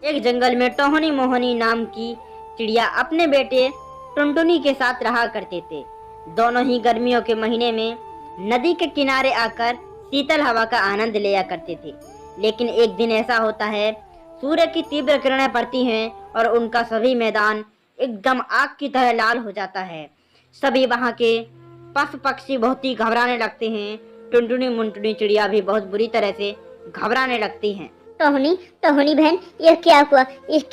एक जंगल में टोहनी मोहनी नाम की चिड़िया अपने बेटे टुनटुनी के साथ रहा करते थे। दोनों ही गर्मियों के महीने में नदी के किनारे आकर शीतल हवा का आनंद लिया करते थे। लेकिन एक दिन ऐसा होता है, सूर्य की तीव्र किरणें पड़ती हैं और उनका सभी मैदान एकदम आग की तरह लाल हो जाता है। सभी वहां के पशु पक्षी बहुत ही घबराने लगते हैं। टुनटुनी मुनटुनी चिड़िया भी बहुत बुरी तरह से घबराने लगती हैं। टोहनी टोहनी बहन, ये क्या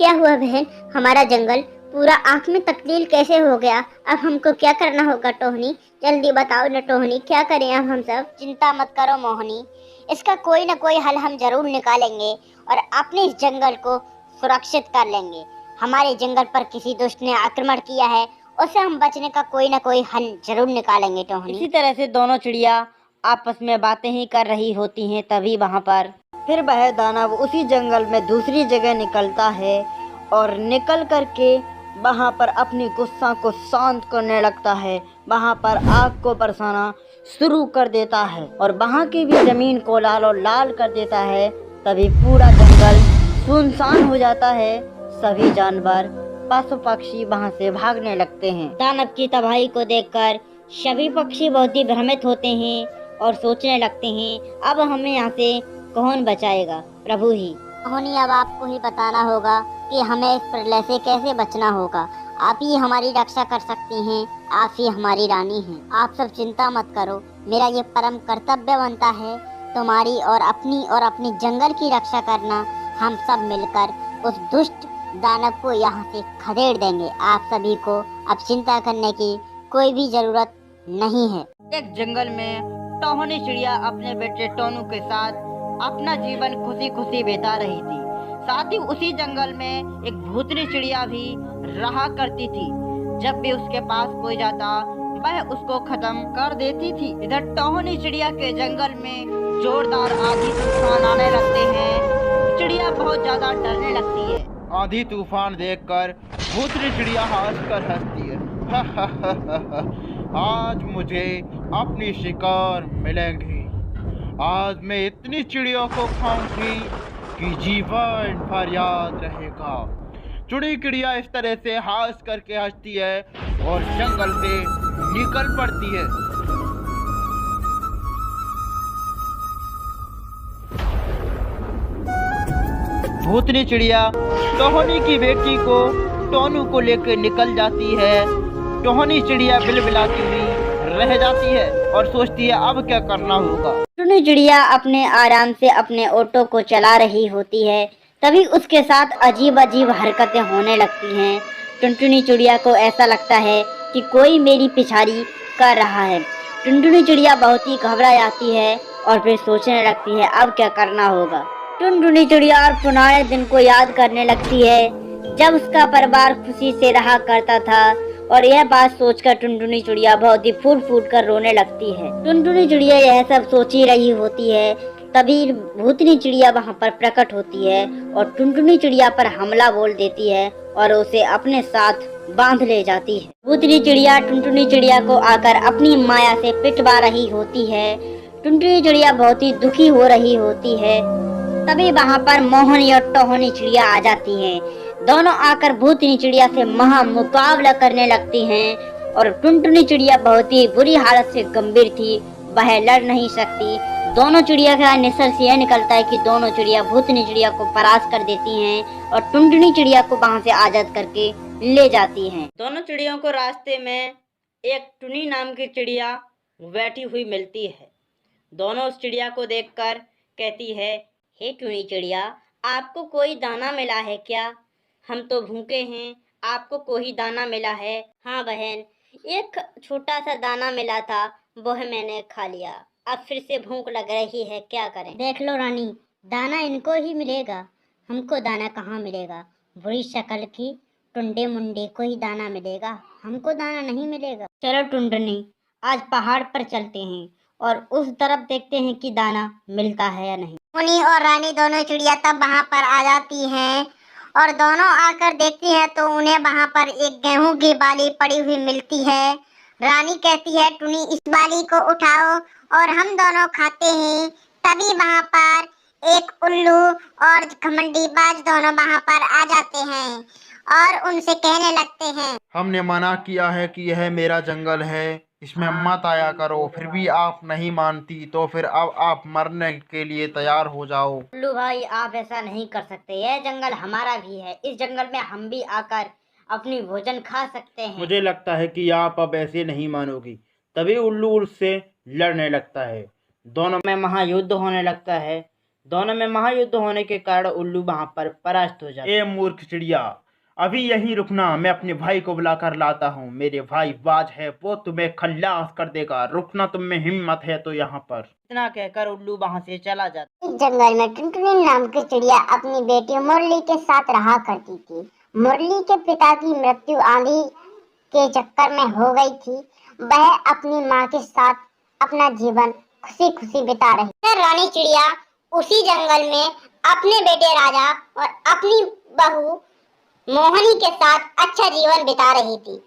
हुआ बहन? हमारा जंगल पूरा आग में तब्दील कैसे हो गया? अब हमको क्या करना होगा टोहनी? जल्दी बताओ न टोहनी, क्या करें अब हम सब? चिंता मत करो मोहनी, इसका कोई न कोई हल हम जरूर निकालेंगे और अपने इस जंगल को सुरक्षित कर लेंगे। हमारे जंगल पर किसी दुष्ट ने आक्रमण किया है, उससे हम बचने का कोई न कोई हल जरूर निकालेंगे टोहनी। इसी तरह से दोनों चिड़िया आपस में बातें ही कर रही होती हैं। तभी वहां पर फिर वह दानव उसी जंगल में दूसरी जगह निकलता है और निकल करके वहां पर अपनी गुस्सा को शांत करने लगता है। वहां पर आग को बरसाना शुरू कर देता है और वहां की भी जमीन को लाल और लाल कर देता है। तभी पूरा जंगल सुनसान हो जाता है। सभी जानवर पशु पक्षी वहां से भागने लगते हैं। दानव की तबाही को देखकर सभी पक्षी बहुत ही भ्रमित होते हैं और सोचने लगते हैं, अब हमें यहाँ से कौन बचाएगा? प्रभु ही। मोहनी, अब आपको ही बताना होगा कि हमें इस प्रलय से कैसे बचना होगा। आप ही हमारी रक्षा कर सकती हैं, आप ही हमारी रानी हैं। आप सब चिंता मत करो, मेरा ये परम कर्तव्य बनता है तुम्हारी और अपनी जंगल की रक्षा करना। हम सब मिलकर उस दुष्ट दानव को यहाँ से खदेड़ देंगे। आप सभी को अब चिंता करने की कोई भी जरूरत नहीं है। एक जंगल में टोहनी चिड़िया अपने बेटे टोनू के साथ अपना जीवन खुशी खुशी बिता रही थी। साथ ही उसी जंगल में एक भूतनी चिड़िया भी रहा करती थी। जब भी उसके पास कोई जाता वह उसको खत्म कर देती थी। इधर टोहनी चिड़िया के जंगल में जोरदार आंधी तूफान आने लगते हैं। चिड़िया बहुत ज्यादा डरने लगती है। आंधी तूफान देखकर भूतनी चिड़िया हंसकर हंसती है। आज मुझे अपनी शिकार मिलेंगी। आज मैं इतनी चिड़ियों को खाऊंगी कि जीवन भर याद रहेगा। चिड़िया इस तरह से हंस करके हंसती है और जंगल से निकल पड़ती है। भूतनी चिड़िया टोहनी की बेटी को टोनू को लेकर निकल जाती है। टोहनी चिड़िया बिलबिलाती हुई रह जाती है और सोचती है अब क्या करना होगा। टुनटुनी चिड़िया अपने आराम से अपने ऑटो को चला रही होती है। तभी उसके साथ अजीब अजीब हरकतें होने लगती हैं। टुनटुनी चिड़िया को ऐसा लगता है कि कोई मेरी पिछाड़ी कर रहा है। टुनटुनी चिड़िया बहुत ही घबरा जाती है और फिर सोचने लगती है अब क्या करना होगा। टुनटुनी चिड़िया और पुराने दिन को याद करने लगती है जब उसका परिवार खुशी से रहा करता था और यह बात सोचकर टुनटुनी चिड़िया बहुत ही फूट फूट कर रोने लगती है। टुनटुनी चिड़िया यह सब सोच ही रही होती है, तभी भूतनी चिड़िया वहां पर प्रकट होती है और टुनटुनी चिड़िया पर हमला बोल देती है और उसे अपने साथ बांध ले जाती है। भूतनी चिड़िया टुनटुनी चिड़िया को आकर अपनी माया से पिटवा रही होती है। टुनटुनी चिड़िया बहुत ही दुखी हो रही होती है। तभी वहां पर मोहनी और टोहनी चिड़िया आ जाती हैं। दोनों आकर भूतनी चिड़िया से महा मुकाबला करने लगती हैं और टुनटुनी चिड़िया बहुत ही बुरी हालत से गंभीर थी, वह लड़ नहीं सकती। दोनों चिड़िया का निष्कर्ष यह निकलता है कि दोनों चिड़िया भूतनी चिड़िया को परास्त कर देती हैं और टुनटुनी चिड़िया को वहां से आजाद करके ले जाती हैं। दोनों चिड़ियों को रास्ते में एक टुनी नाम की चिड़िया बैठी हुई मिलती है। दोनों उस चिड़िया को देखकर कहती है, हे टुनी चिड़िया, आपको कोई दाना मिला है क्या? हम तो भूखे हैं, आपको कोई दाना मिला है? हाँ बहन, एक छोटा सा दाना मिला था, वह मैंने खा लिया। अब फिर से भूख लग रही है, क्या करें? देख लो रानी, दाना इनको ही मिलेगा, हमको दाना कहाँ मिलेगा? बुरी शक्ल की टुंडे मुंडे को ही दाना मिलेगा, हमको दाना नहीं मिलेगा। चलो टुंडनी, आज पहाड़ पर चलते हैं और उस तरफ देखते हैं कि दाना मिलता है या नहीं। मुनी और रानी दोनों चिड़िया तब वहाँ पर आ जाती हैं और दोनों आकर देखती हैं तो उन्हें वहाँ पर एक गेहूं की बाली पड़ी हुई मिलती है। रानी कहती है, टुनी इस बाली को उठाओ और हम दोनों खाते हैं। तभी वहाँ पर एक उल्लू और घमंडी बाज दोनों वहां पर आ जाते हैं और उनसे कहने लगते हैं, हमने मना किया है कि यह मेरा जंगल है, इसमें मत आया करो, फिर भी आप नहीं मानती तो फिर अब आप मरने के लिए तैयार हो जाओ। उल्लू भाई, आप ऐसा नहीं कर सकते, यह जंगल हमारा भी है, इस जंगल में हम भी आकर अपनी भोजन खा सकते हैं। मुझे लगता है कि आप अब ऐसे नहीं मानोगी। तभी उल्लू उससे लड़ने लगता है। दोनों में महायुद्ध होने लगता है। दोनों में महायुद्ध होने के कारण उल्लू वहां पर परास्त हो जाता है। ए मूर्ख चिड़िया, अभी यहीं रुकना, मैं अपने भाई को बुलाकर लाता हूँ। मेरे भाई बाज है, वो तुम्हें खल्लास कर देगा। रुकना तुम में हिम्मत है तो यहाँ पर। इतना कहकर उल्लू वहां से चला जाता है। इस जंगल में टुनटुनी नाम की चिड़िया अपनी बेटी मुरली के साथ रहा करती थी। मुरली के पिता की मृत्यु आंधी के चक्कर में हो गई थी। वह अपनी माँ के साथ अपना जीवन खुशी खुशी बिता रही थी। रानी चिड़िया उसी जंगल में अपने बेटे राजा और अपनी बहू मोहनी के साथ अच्छा जीवन बिता रही थी।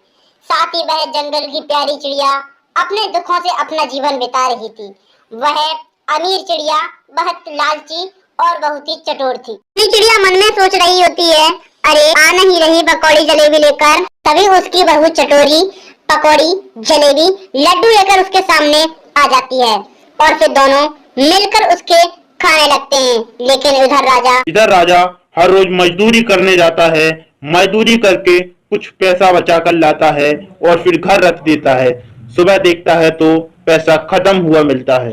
साथ ही वह जंगल की प्यारी चिड़िया अपने दुखों से अपना जीवन बिता रही थी। वह अमीर चिड़िया बहुत लालची और बहुत ही चतुर थी। चिड़िया मन में सोच रही होती है, अरे आ नहीं रही पकौड़ी जलेबी लेकर। तभी उसकी बहू चटोरी पकौड़ी जलेबी लड्डू लेकर उसके सामने आ जाती है और फिर दोनों मिलकर उसके खाने लगते हैं। लेकिन इधर राजा हर रोज मजदूरी करने जाता है। मजदूरी करके कुछ पैसा बचा कर लाता है और फिर घर रख देता है। सुबह देखता है तो पैसा खत्म हुआ मिलता है।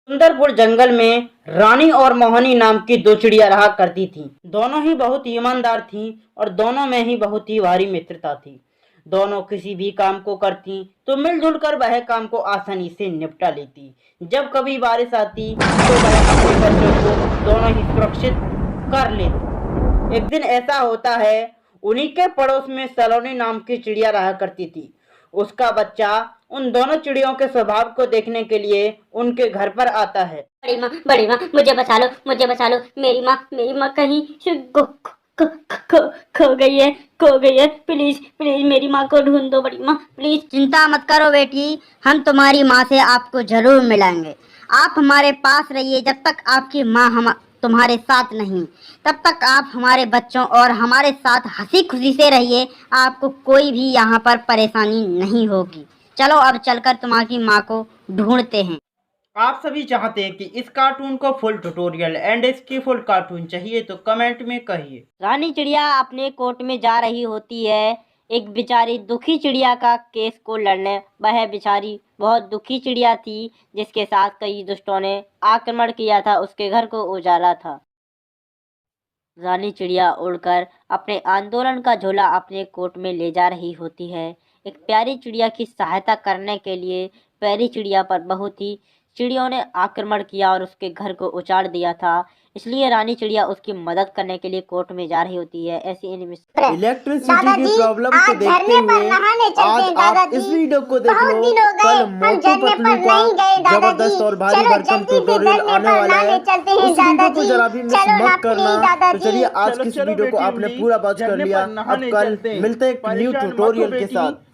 सुंदरपुर जंगल में रानी और मोहनी नाम की दो चिड़िया रहा करती थीं। दोनों ही बहुत ईमानदार थीं और दोनों में ही बहुत ही भारी मित्रता थी। दोनों किसी भी काम को करती तो मिलजुल कर वह काम को आसानी से निपटा लेती। जब कभी बारिश आती तो वह अपने बच्चों को दोनों ही सुरक्षित कर लेती। एक दिन ऐसा होता है, उन्हीं के पड़ोस में सलोनी नाम की चिड़िया रहा करती थी। उसका बच्चा उन दोनों चिड़ियों के स्वभाव को देखने के लिए उनके घर पर आता है। बड़ी माँ मुझे बचा लो, मेरी माँ कहीं खो गई है, प्लीज मेरी माँ को ढूंढ दो बड़ी माँ, प्लीज। चिंता मत करो बेटी, हम तुम्हारी माँ से आपको जरूर मिलाएंगे। आप हमारे पास रहिए, जब तक आपकी माँ हम तुम्हारे साथ नहीं, तब तक आप हमारे बच्चों और हमारे साथ हंसी खुशी से रहिए। आपको कोई भी यहाँ पर परेशानी नहीं होगी। चलो अब चलकर तुम्हारी माँ को ढूंढते हैं। आप सभी चाहते हैं कि इस कार्टून को फुल ट्यूटोरियल एंड इसकी फुल कार्टून चाहिए तो कमेंट में कहिए। रानी चिड़िया अपने कोर्ट में जा रही होती है एक बेचारी दुखी चिड़िया का केस को लड़ने। वह बेचारी बहुत दुखी चिड़िया थी जिसके साथ कई दुष्टों ने आक्रमण किया था, उसके घर को उजाड़ा था। रानी चिड़िया उड़कर अपने आंदोलन का झोला अपने कोर्ट में ले जा रही होती है। एक प्यारी चिड़िया की सहायता करने के लिए प्यारी चिड़िया पर बहुत ही चिड़ियों ने आक्रमण किया और उसके घर को उजाड़ दिया था, इसलिए रानी चिड़िया उसकी मदद करने के लिए कोर्ट में जा रही होती है। ऐसी इलेक्ट्रिसिटी की प्रॉब्लम को देखते हुए आज आप इस वीडियो को देख लो। कल मोटू पतलू का जबरदस्त और भारी भरकम ट्यूटोरियल आने वाला है, उस वीडियो को जरा भी मिस मत करना। तो चलिए आज की इस वीडियो को आपने पूरा वॉच कर लिया, अब कल मिलते हैं एक न्यू ट्यूटोरियल के साथ।